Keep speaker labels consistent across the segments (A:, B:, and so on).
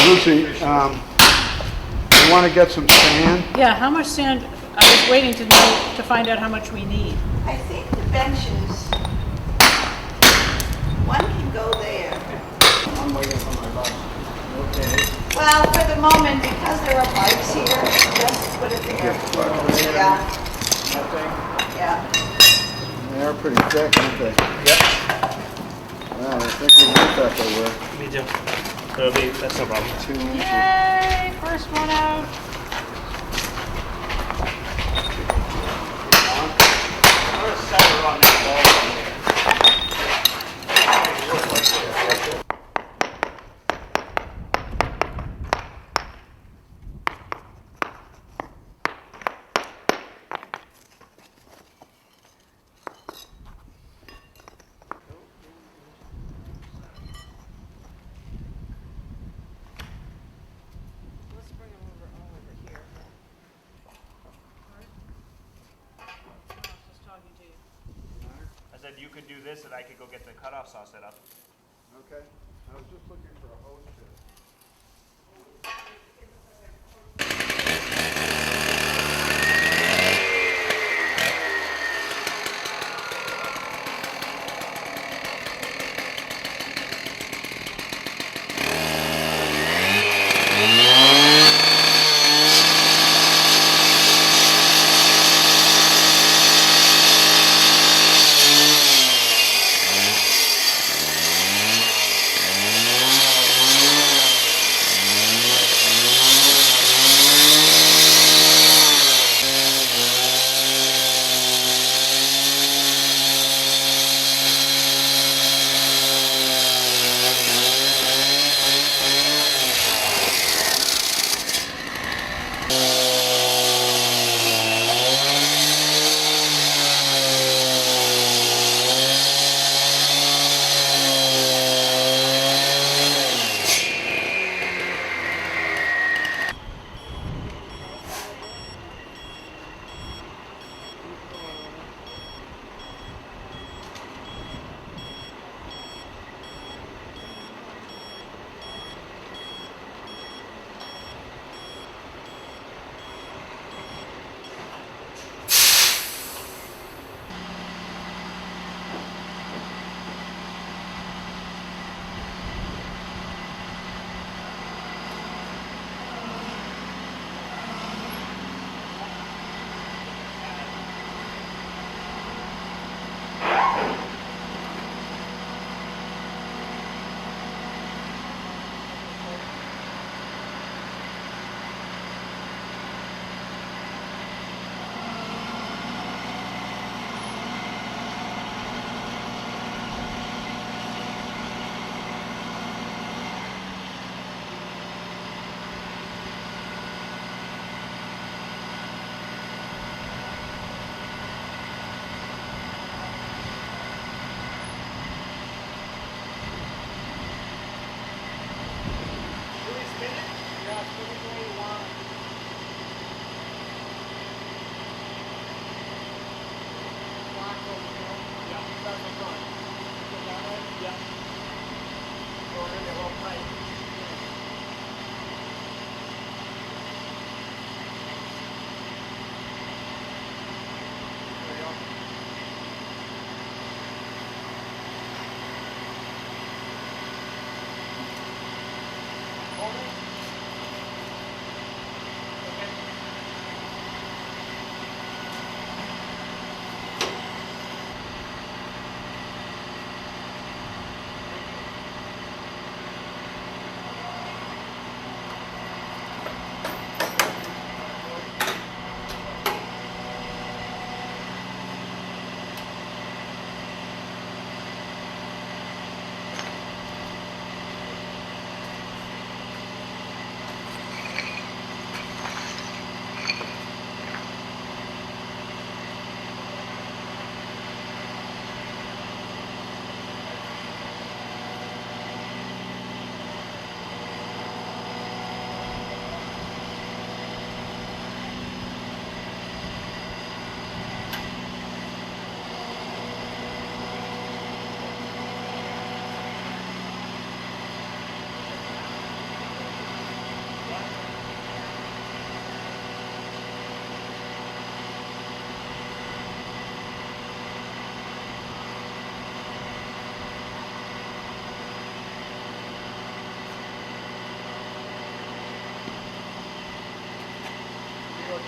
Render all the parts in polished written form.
A: Lucy, you want to get some sand?
B: Yeah, how much sand, I was waiting to know, to find out how much we need.
C: I think the benches, one can go there.
A: I'm waiting for my bus. Okay.
C: Well, for the moment, because there are bikes here, just put it there. Yeah,
A: Nothing?
C: yeah.
A: They're pretty thick, aren't they?
D: Yep.
A: Wow, I think we thought they were
D: Me too. That's no problem.
A: 2 inches.
B: Yay, first one out.
D: I'm gonna set her on that wall from there.
B: Let's bring them all over here. Just talking to you.
D: I said you could do this and I could go get the cutoff saw set up.
A: Okay. I was just looking for a hose tip.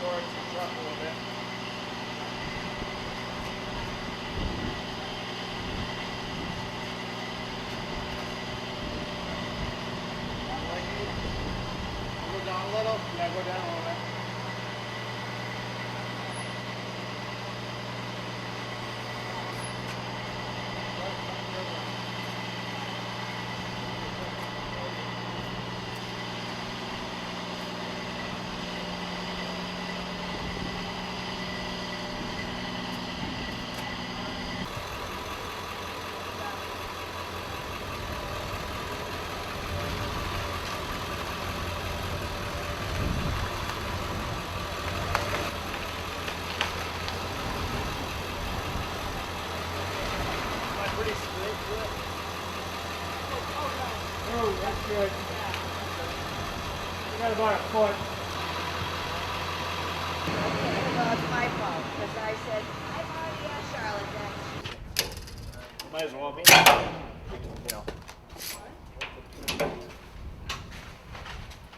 D: towards the truck a little bit.
A: Go down a little. Yeah, go down a little bit.
D: Pretty straight to it.
A: Oh, that's good. We got about a foot.
C: Well, it's my fault, because I said, I've already asked Charlotte that.
D: Might as well be. You know.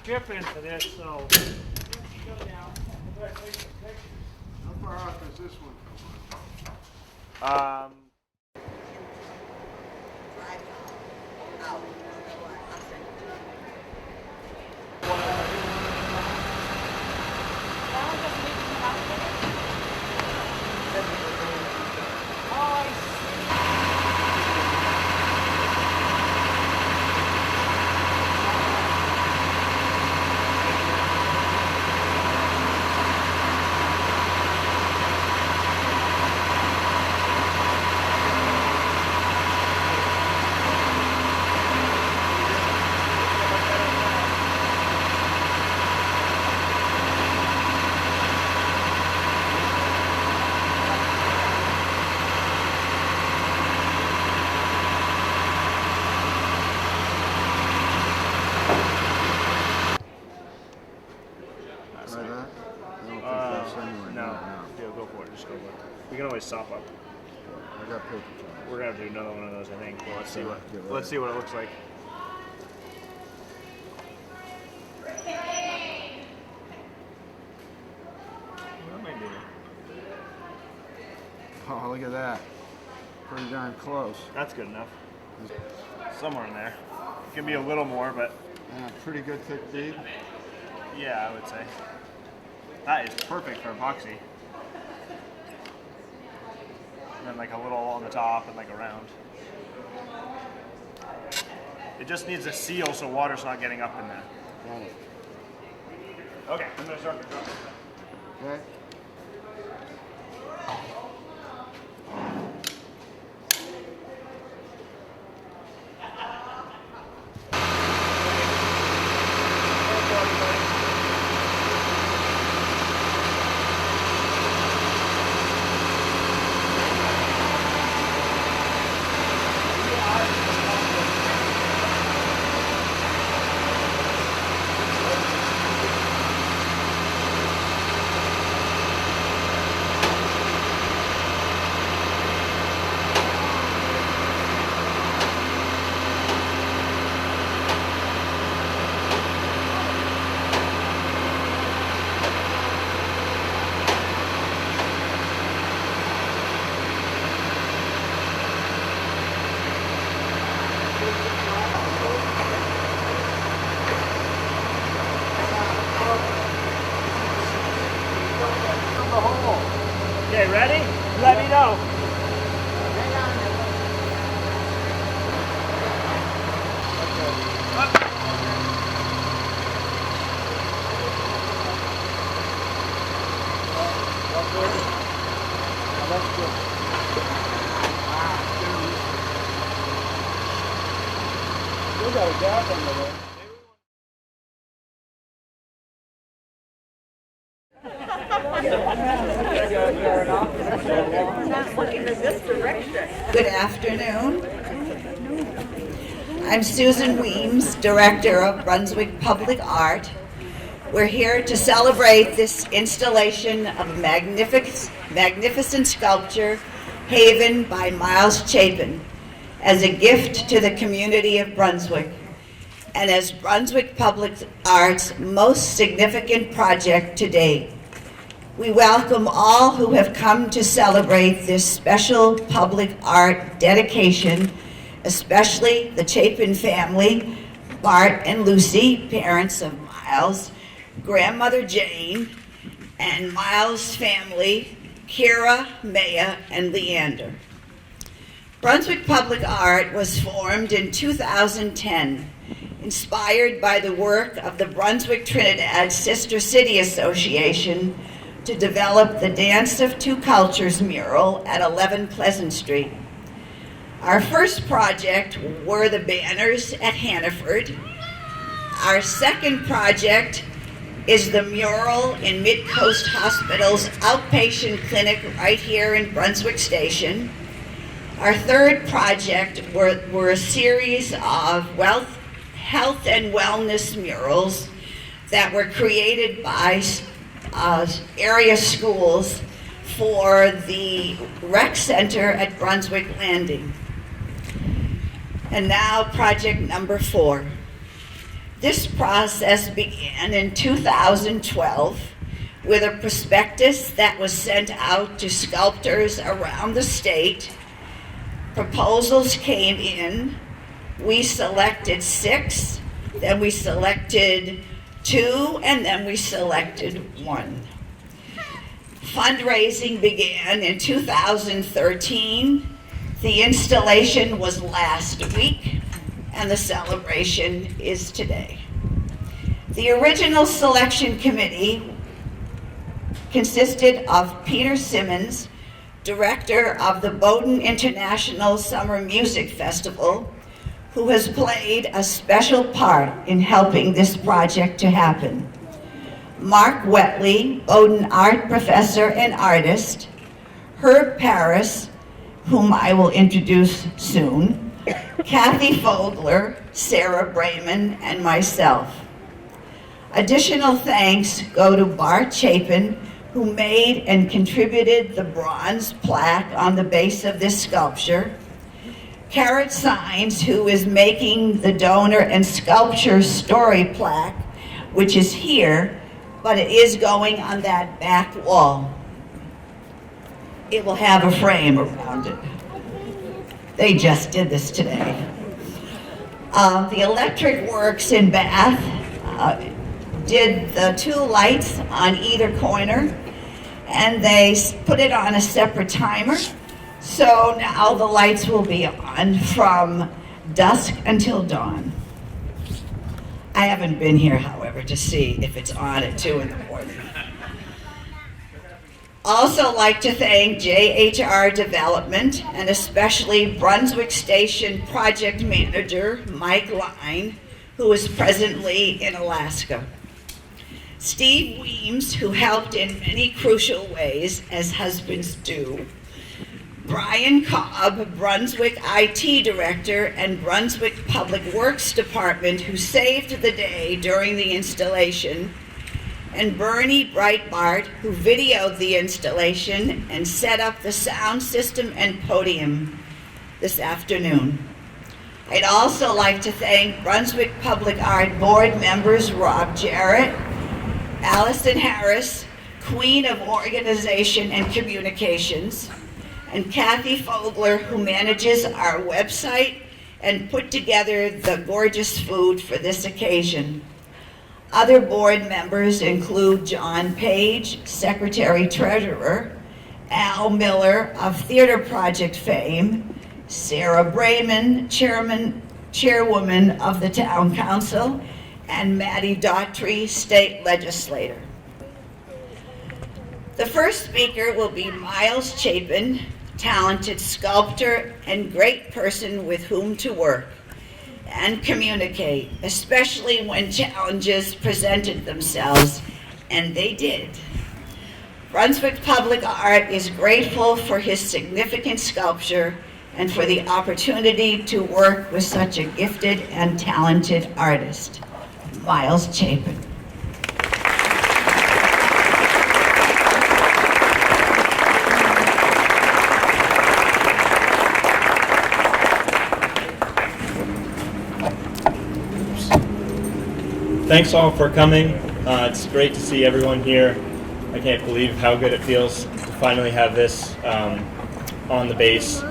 D: Chip into this, so.
A: How far out does this one come
C: Drive out. I'll send it to you.
B: That one doesn't need to come out with it? Oh, I see.
D: No. Yeah, go for it. Just go for it. We can always sop up.
A: I got paper.
D: We're gonna have to do another one of those, I think. But let's see what
A: Get ready.
D: let's see what it looks like. What am I doing?
A: Oh, look at that. Pretty darn close.
D: That's good enough. Somewhere in there. It can be a little more, but
A: Yeah, pretty good thick bead.
D: yeah, I would say. That is perfect for epoxy. And then like a little on the top and like around. It just needs a seal so water's not getting up in there.
A: Got it.
D: Okay, I'm gonna start the truck.
A: Okay.
D: Okay, ready? Let me know.
A: Still got a gap under there.
C: Good afternoon. I'm Susan Weems, Director of Brunswick Public Art. We're here to celebrate this installation of a magnificent sculpture, Haven by Miles Chapin, as a gift to the community of Brunswick, and as Brunswick Public Art's most significant project to date. We welcome all who have come to celebrate this special public art dedication, especially the Chapin family, Bart and Lucy, parents of Miles, grandmother Jane, and Miles' family, Kira, Maya, and Leander. Brunswick Public Art was formed in 2010, inspired by the work of the Brunswick Trinidad Sister City Association to develop the Dance of Two Cultures mural at 11 Pleasant Street. Our first project were the banners at Hannaford. Our second project is the mural in Mid-Coast Hospital's outpatient clinic right here in Brunswick Station. Our third project were a series of health and wellness murals that were created by area schools for the rec center at Brunswick Landing. And now project number 4. This process began in 2012 with a prospectus that was sent out to sculptors around the state. Proposals came in. We selected 6, then we selected 2, and then we selected 1. Fundraising began in 2013. The installation was last week, and the celebration is today. The original selection committee consisted of Peter Simmons, director of the Bowdoin International Summer Music Festival, who has played a special part in helping this project to happen. Mark Wetley, Bowdoin art professor and artist, Herb Paris, whom I will introduce soon, Kathy Fogler, Sarah Brayman, and myself. Additional thanks go to Bart Chapin, who made and contributed the bronze plaque on the base of this sculpture, Carrot Signs, who is making the donor and sculpture story plaque, which is here, but it is going on that back wall. It will have a frame around it. They just did this today. The Electric Works in Bath did the 2 lights on either corner, and they put it on a separate timer. So now the lights will be on from dusk until dawn. I haven't been here, however, to see if it's on at 2 in the morning. Also like to thank JHR Development, and especially Brunswick Station Project Manager Mike Line, who is presently in Alaska. Steve Weems, who helped in many crucial ways, as husbands do. Brian Cobb, Brunswick IT Director and Brunswick Public Works Department, who saved the day during the installation. And Bernie Breitbart, who videoed the installation and set up the sound system and podium this afternoon. I'd also like to thank Brunswick Public Art Board members Rob Jarrett, Allison Harris, Queen of Organization and Communications, and Kathy Fogler, who manages our website and put together the gorgeous food for this occasion. Other board members include John Page, Secretary Treasurer, Al Miller of Theater Project fame, Sarah Brayman, Chairwoman of the Town Council, and Maddie Daughtry, State Legislator. The first speaker will be Miles Chapin, talented sculptor and great person with whom to work and communicate, especially when challenges presented themselves, and they did. Brunswick Public Art is grateful for his significant sculpture and for the opportunity to work with such a gifted and talented artist. Miles Chapin.
E: Thanks all for coming. It's great to see everyone here.
D: I can't believe how good it feels to finally have this on the base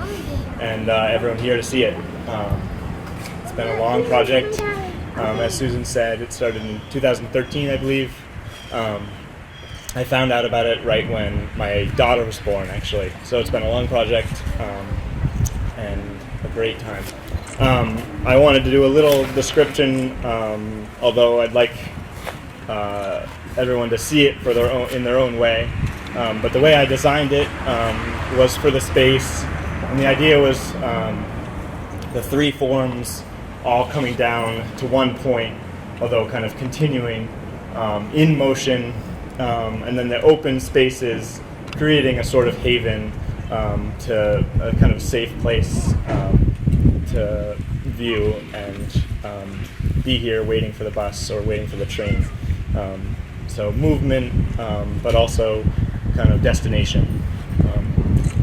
D: and everyone here to see it. It's been a long project. As Susan said, it started in 2013, I believe. I found out about it right when my daughter was born, actually. So it's been a long project and a great time. I wanted to do a little description, although I'd like everyone to see it for in their own way. But the way I designed it was for the space, and the idea was the three forms all coming down to one point, although kind of continuing in motion, and then the open spaces creating a sort of haven to a kind of safe place to view and be here waiting for the bus or waiting for the train. So movement, but also kind of destination.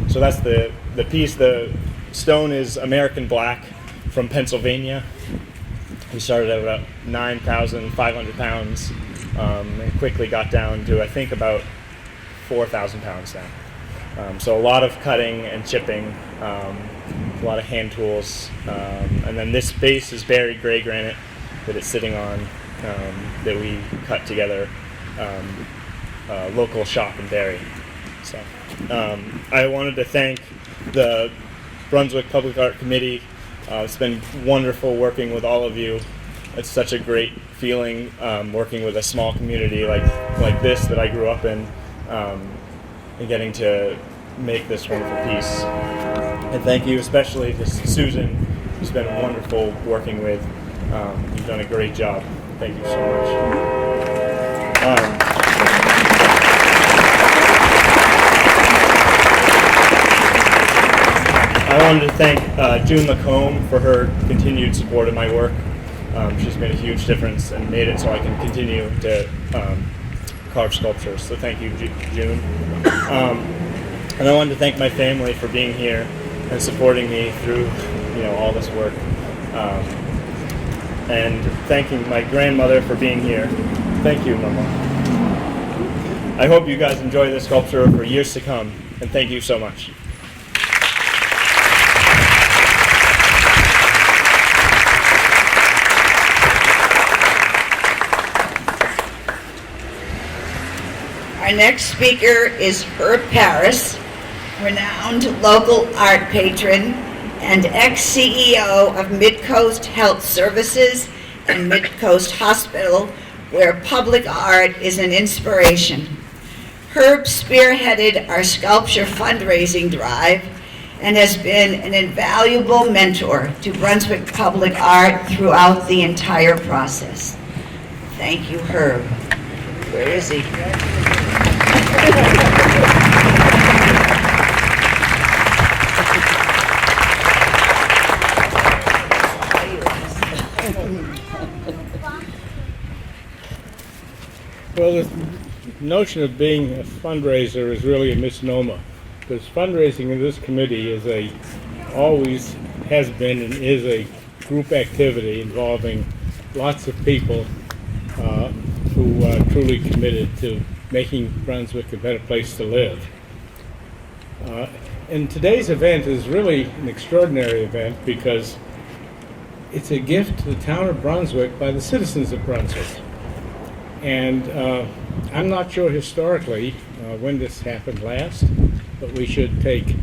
D: So that's the piece. The stone is American Black from Pennsylvania. We started at about 9,500 pounds and quickly got down to, I think, about 4,000 pounds now. So a lot of cutting and chipping, a lot of hand tools. And then this base is buried gray granite that it's sitting on that we cut together, local shop in Barrie. So I wanted to thank the Brunswick Public Art Committee. It's been wonderful working with all of you. It's such a great feeling working with a small community like this that I grew up in, and getting to make this wonderful piece. And thank you especially to Susan, who's been wonderful working with. You've done a great job. Thank you so much. I wanted to thank June Lacombe for her continued support of my work. She's made a huge difference and made it so I can continue to carve sculptures. So thank you, June. And I wanted to thank my family for being here and supporting me through, all this work. And thanking my grandmother for being here. Thank you, Mama. I hope you guys enjoy this sculpture for years to come, and thank you so much.
C: Our next speaker is Herb Paris, renowned local art patron and ex-CEO of Midcoast Health Services and Midcoast Hospital, where public art is an inspiration. Herb spearheaded our sculpture fundraising drive and has been an invaluable mentor to Brunswick Public Art throughout the entire process. Thank you, Herb. Where is he?
A: Well, the notion of being a fundraiser is really a misnomer, because fundraising in this committee always has been and is a group activity involving lots of people who are truly committed to making Brunswick a better place to live. And today's event is really an extraordinary event because it's a gift to the town of Brunswick by the citizens of Brunswick. And I'm not sure historically when this happened last, but we should take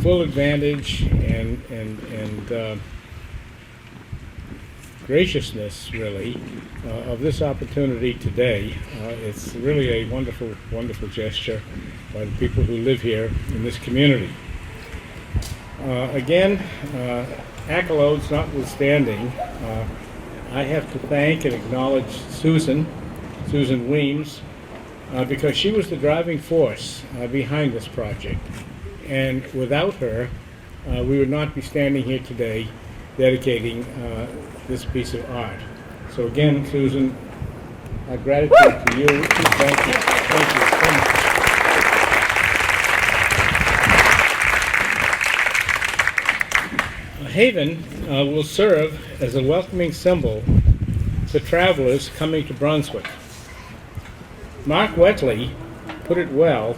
A: full advantage and graciousness, really, of this opportunity today. It's really a wonderful, wonderful gesture by the people who live here in this community. Again, accolades notwithstanding, I have to thank and acknowledge Susan Weems, because she was the driving force behind this project. And without her, we would not be standing here today dedicating this piece of art. So again, Susan, gratitude to you. Thank you. Thank you so much. Haven will serve as a welcoming symbol to travelers coming to Brunswick. Mark Wetley put it well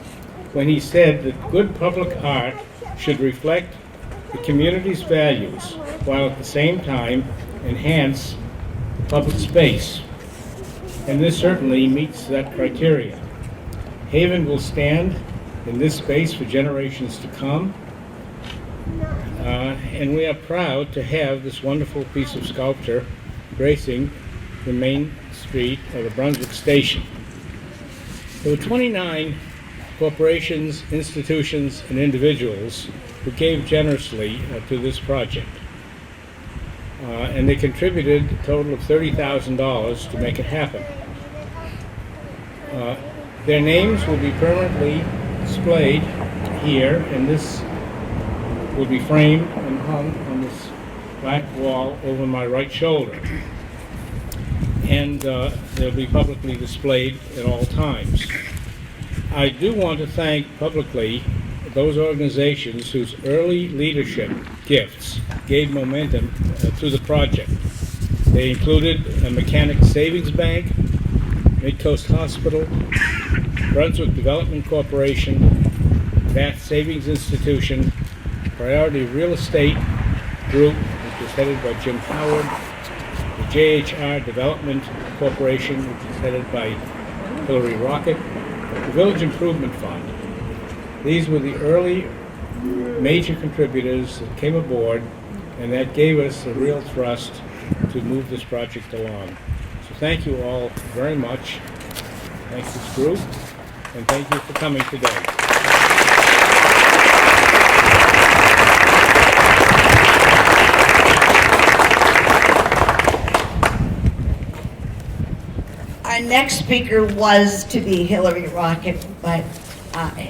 A: when he said that good public art should reflect the community's values while at the same time enhance the public space. And this certainly meets that criteria. Haven will stand in this space for generations to come, and we are proud to have this wonderful piece of sculpture gracing the main street of the Brunswick Station. There were 29 corporations, institutions, and individuals who gave generously to this project. And they contributed a total of $30,000 to make it happen. Their names will be permanently displayed here, and this will be framed and hung on this black wall over my right shoulder. And they'll be publicly displayed at all times. I do want to thank publicly those organizations whose early leadership gifts gave momentum to the project. They included a Mechanic Savings Bank, Midcoast Hospital, Brunswick Development Corporation, Bath Savings Institution, Priority Real Estate Group, which is headed by Jim Howard, the JHR Development Corporation, which is headed by Hillary Rocket, the Village Improvement Fund. These were the early major contributors that came aboard, and that gave us a real thrust to move this project along. So thank you all very much. Thank this group, and thank you for coming today.
C: Our next speaker was to be Hillary Rocket, but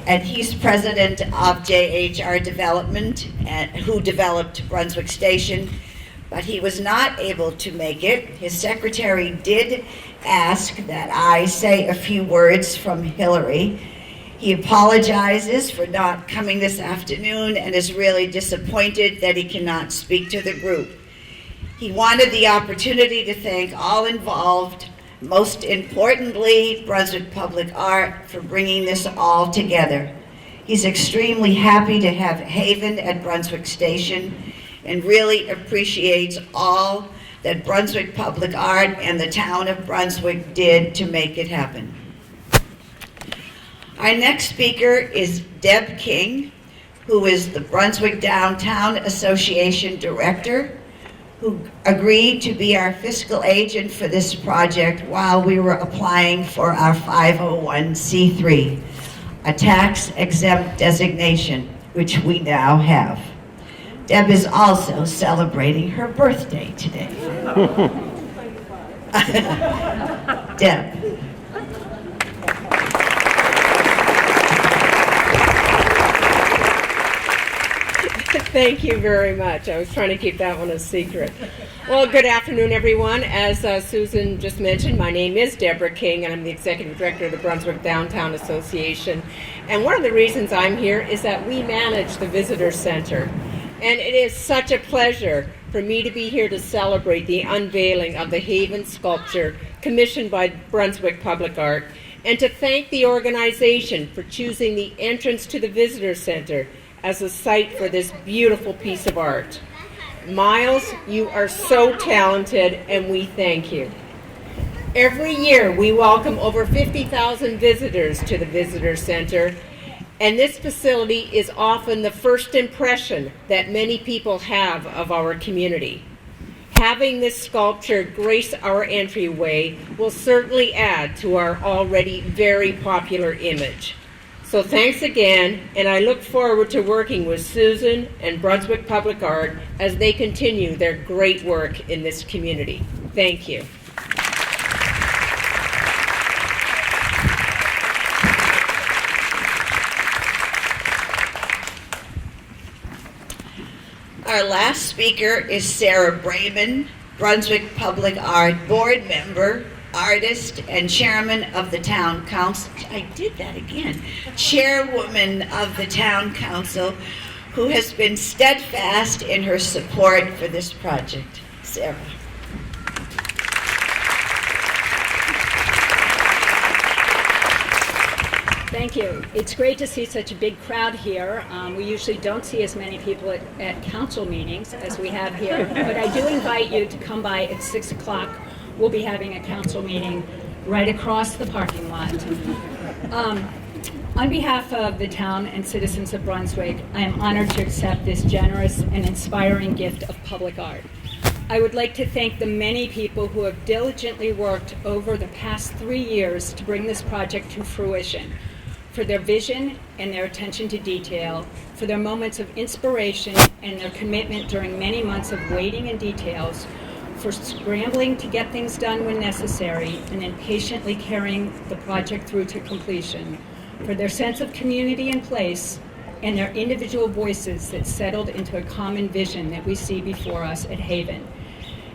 C: and he's president of JHR Development, who developed Brunswick Station, but he was not able to make it. His secretary did ask that I say a few words from Hillary. He apologizes for not coming this afternoon and is really disappointed that he cannot speak to the group. He wanted the opportunity to thank all involved, most importantly, Brunswick Public Art, for bringing this all together. He's extremely happy to have Haven at Brunswick Station and really appreciates all that Brunswick Public Art and the town of Brunswick did to make it happen. Our next speaker is Deb King, who is the Brunswick Downtown Association Director, who agreed to be our fiscal agent for this project while we were applying for our 501c3, a tax-exempt designation, which we now have. Deb is also celebrating her birthday today. Deb.
E: Thank you very much. I was trying to keep that one a secret. Well, good afternoon, everyone. As Susan just mentioned, my name is Deborah King, and I'm the Executive Director of the Brunswick Downtown Association. And one of the reasons I'm here is that we manage the Visitor Center. And it is such a pleasure for me to be here to celebrate the unveiling of the Haven sculpture commissioned by Brunswick Public Art, and to thank the organization for choosing the entrance to the Visitor Center as a site for this beautiful piece of art. Miles, you are so talented, and we thank you. Every year, we welcome over 50,000 visitors to the Visitor Center, and this facility is often the first impression that many people have of our community. Having this sculpture grace our entryway will certainly add to our already very popular image. So thanks again, and I look forward to working with Susan and Brunswick Public Art as they continue their great work in this community. Thank you.
C: Our last speaker is Sarah Brayman, Brunswick Public Art Board Member, artist, and chairman of the town council. I did that again. Chairwoman of the town council, who has been steadfast in her support for this project. Sarah.
F: Thank you. It's great to see such a big crowd here. We usually don't see as many people at council meetings as we have here, but I do invite you to come by at 6 o'clock. We'll be having a council meeting right across the parking lot. On behalf of the town and citizens of Brunswick, I am honored to accept this generous and inspiring gift of public art. I would like to thank the many people who have diligently worked over the past 3 years to bring this project to fruition, for their vision and their attention to detail, for their moments of inspiration and their commitment during many months of waiting and details, for scrambling to get things done when necessary and then patiently carrying the project through to completion, for their sense of community and place, and their individual voices that settled into a common vision that we see before us at Haven.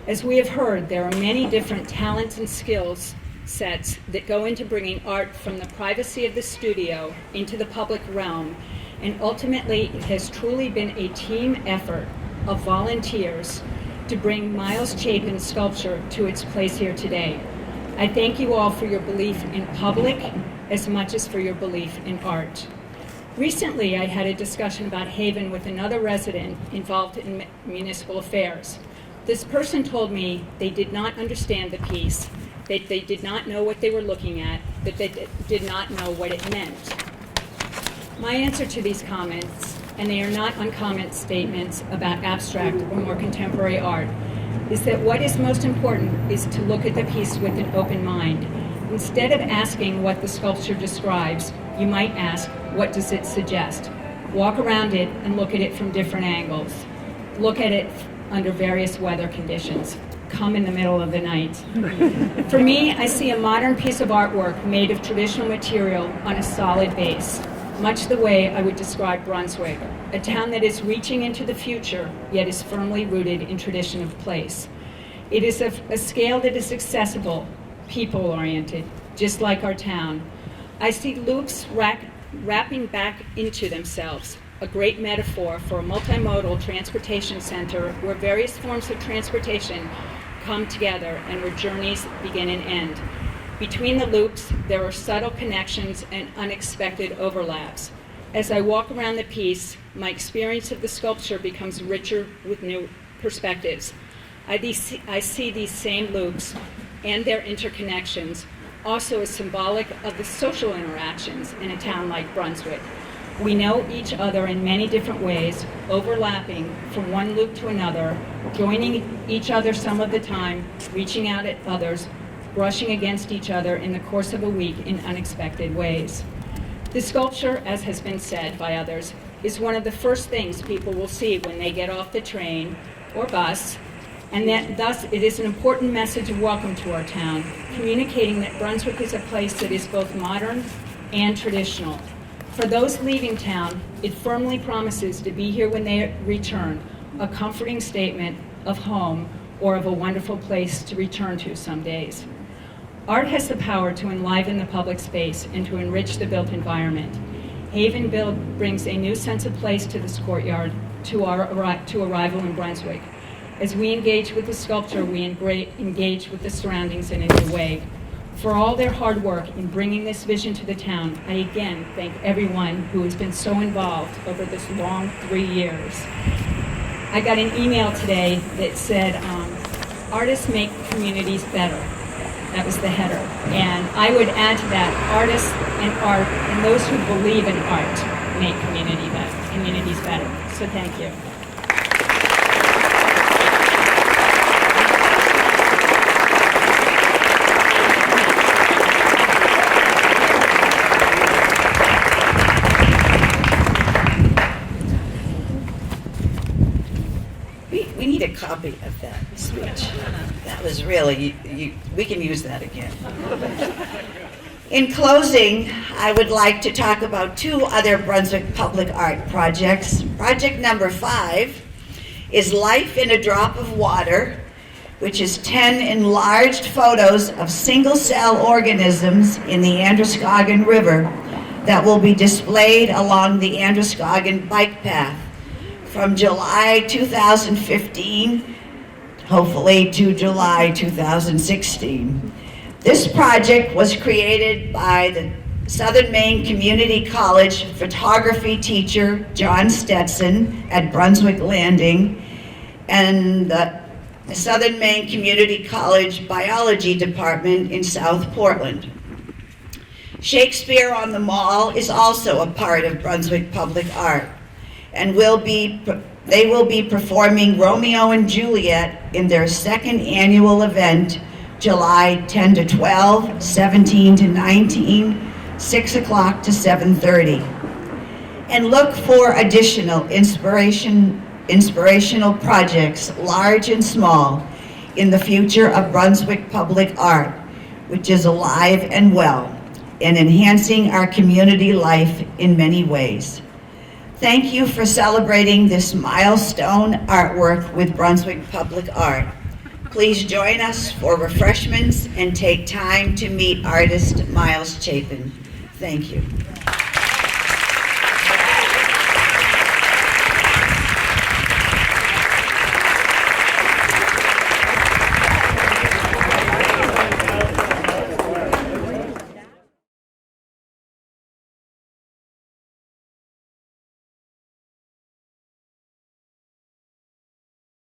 F: As we have heard, there are many different talents and skills sets that go into bringing art from the privacy of the studio into the public realm, and ultimately it has truly been a team effort of volunteers to bring Miles Chapin's sculpture to its place here today. I thank you all for your belief in public as much as for your belief in art. Recently, I had a discussion about Haven with another resident involved in municipal affairs. This person told me they did not understand the piece, that they did not know what they were looking at, that they did not know what it meant. My answer to these comments, and they are not uncommon statements about abstract or more contemporary art, is that what is most important is to look at the piece with an open mind. Instead of asking what the sculpture describes, you might ask, what does it suggest? Walk around it and look at it from different angles. Look at it under various weather conditions. Come in the middle of the night. For me, I see a modern piece of artwork made of traditional material on a solid base, much the way I would describe Brunswick, a town that is reaching into the future, yet is firmly rooted in tradition of place. It is of a scale that is accessible, people-oriented, just like our town. I see loops wrapping back into themselves, a great metaphor for a multimodal transportation center where various forms of transportation come together and where journeys begin and end. Between the loops, there are subtle connections and unexpected overlaps. As I walk around the piece, my experience of the sculpture becomes richer with new perspectives. I see these same loops and their interconnections also as symbolic of the social interactions in a town like Brunswick. We know each other in many different ways, overlapping from one loop to another, joining each other some of the time, reaching out at others, brushing against each other in the course of a week in unexpected ways. The sculpture, as has been said by others, is one of the first things people will see when they get off the train or bus, and that thus it is an important message of welcome to our town, communicating that Brunswick is a place that is both modern and traditional. For those leaving town, it firmly promises to be here when they return, a comforting statement of home or of a wonderful place to return to some days. Art has the power to enliven the public space and to enrich the built environment. Haven Build brings a new sense of place to this courtyard to arrival in Brunswick. As we engage with the sculpture, we engage with the surroundings in a new way. For all their hard work in bringing this vision to the town, I again thank everyone who has been so involved over this long 3 years. I got an email today that said, artists make communities better. That was the header. And I would add to that, artists and art and those who believe in art make communities better. So thank you.
C: We need a copy of that speech. That was really, we can use that again. In closing, I would like to talk about 2 other Brunswick public art projects. Project number 5 is Life in a Drop of Water, which is 10 enlarged photos of single-cell organisms in the Androscoggin River that will be displayed along the Androscoggin bike path from July 2015, hopefully, to July 2016. This project was created by the Southern Maine Community College photography teacher John Stetson at Brunswick Landing, and the Southern Maine Community College Biology Department in South Portland. Shakespeare on the Mall is also a part of Brunswick Public Art, and they will be performing Romeo and Juliet in their second annual event, July 10 to 12, 17 to 19, 6 o'clock to 7:30. And look for additional inspirational projects, large and small, in the future of Brunswick Public Art, which is alive and well, and enhancing our community life in many ways. Thank you for celebrating this milestone artwork with Brunswick Public Art. Please join us for refreshments and take time to meet artist Miles Chapin. Thank you.